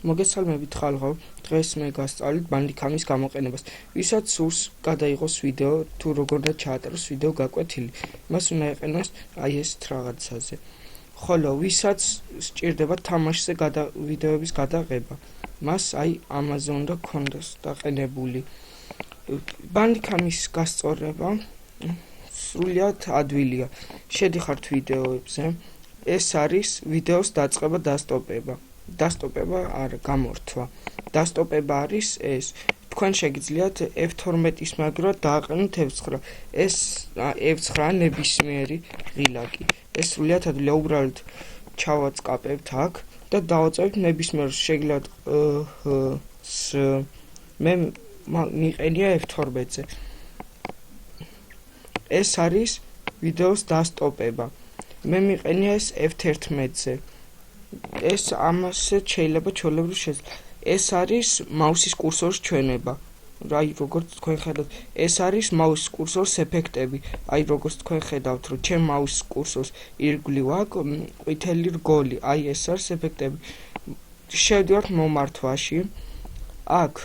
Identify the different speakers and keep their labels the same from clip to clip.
Speaker 1: მოგესალმებით ხალხო, დღეს მე გასწავლით ბანდიკამის გამოყენებას. ვისაც სურს გადაიღოს ვიდეო თუ როგორ და ჩაატაროს ვიდეო გაკვეთილი, მას უნდა ეყენოს აი ეს რაღაცაზე. ხოლო ვისაც სჭირდება თამაშზე ვიდეოების გადაღება, მას აი Amazon და ქონდეს დაყენებული. ბანდიკამის გასწორება სრულიად ადვილია. შედიხართ ვიდეოებზე. ეს არის ვიდეოს დაწყება და სტოპება. დასტოპება არა გამორთვა. დასტოპება არის ეს. თქვენ შეგიძლიათ F12-ის მაგრად დააყენოთ F9. ეს F9 ნებისმიერი ღილაკი. ეს სრულიად ადვილია, უბრალოდ ჩავაწყაპებთ აქ და დავაწევთ ნებისმიერ შეგიძლიათ მე მიყენია F12-ზე. ეს არის ვიდეოს დასტოპება. მე მიყენია ეს F11-ზე. ეს ამასე შეიძლება ჩვეულებრივ შეძლო. ეს არის მაუსის კურსორის ჩვენება. აი როგორც თქვენ ხედავთ, ეს არის მაუსის კურსორის ეფექტები. აი როგორც თქვენ ხედავთ, რომ ჩემ მაუსის კურსორს ირგვლივ აქვს ყვითელი რგოლი. აი ეს არის ეფექტები. შევდივართ მომართვაში. აქ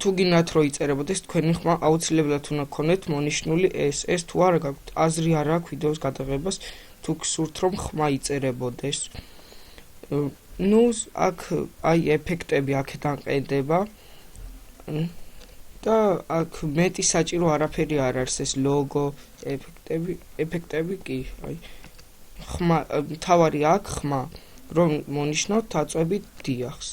Speaker 1: თუ გინდათ რომ იწერებოდეს თქვენი ხმა, აუცილებლად უნდა გქონდეთ მონიშნული ეს. ეს თუ არა გაქვთ, აზრი არ აქვს ვიდეოს გადაღებას, თუ გსურთ რომ ხმა იწერებოდეს. ნუ აქ აი ეფექტები აქედან ყენდება და აქ მეტი საჭირო არაფერი არ არის, ეს ლოგო, ეფექტები კი, აი ხმა, თავარი აქ ხმა, რომ მონიშნავთ აწვევით დიახს.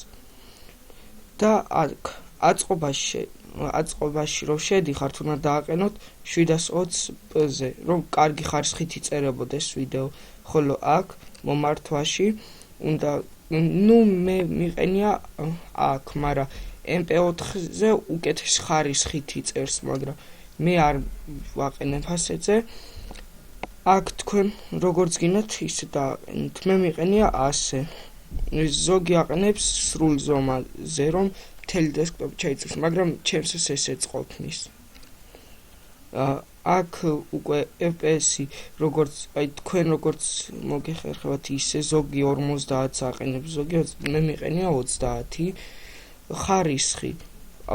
Speaker 1: და აქ აწყობაში რომ შედიხართ, უნდა დააყენოთ 720p-ზე, რომ კარგი ხარისხით იწერებოდეს ვიდეო. ხოლო აქ მომართვაში უნდა მე მიყენია აქ, მაგრამ MP4-ზე უკეთეს ხარისხით იწერს, მაგრამ მე არ ვაყენებ ასეთზე. აქ თქვენ როგორც გინდათ ისე დააყენეთ. მე მიყენია ასე. ზოგი აყენებს სრულ ზომაზე, რომ მთელი დესკტოპი ჩაიწეროს, მაგრამ ჩემს ესეც ყოფნის. აქ უკვე FPS-ი როგორც აი თქვენ როგორც მოგეხერხებათ ისე ზოგი 50-ს აყენებს, ზოგი მე მიყენია 30. ხარისხი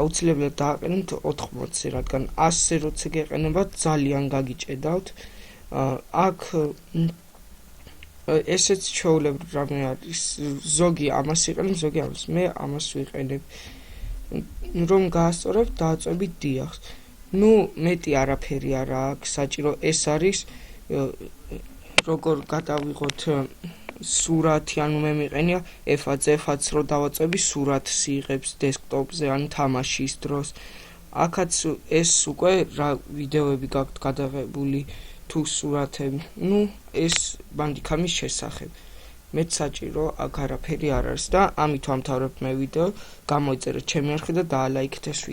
Speaker 1: აუცილებლად დააყენოთ 80, რადგან 100-ზე როცა გეყენებათ ძალიან გაგიჭედავთ. აქ ესეც ჩვეულებრივ რამე არის. ზოგი ამას იყენებს, ზოგი ამას. მე ამას ვიყენებ. რომ გაასწორებთ, დააწვევით დიახს. ნუ მეტი არაფერი არა აქვს საჭირო. ეს არის როგორ გადავიღოთ სურათი, ანუ მე მიყენია F-ს რო დავაწვევი, სურათს იღებს დესკტოპზე, ან თამაშის დროს. აქაც ეს უკვე რა ვიდეოები გაქვთ გადაღებული თუ სურათები. ნუ ეს ბანდიკამის შესახებ. მეც საჭირო აქ არაფერი არ არის და ამით ვამთავრებ მე ვიდეო. გამოიწერეთ ჩემი არხი და დაალაიქეთ ეს ვიდეო.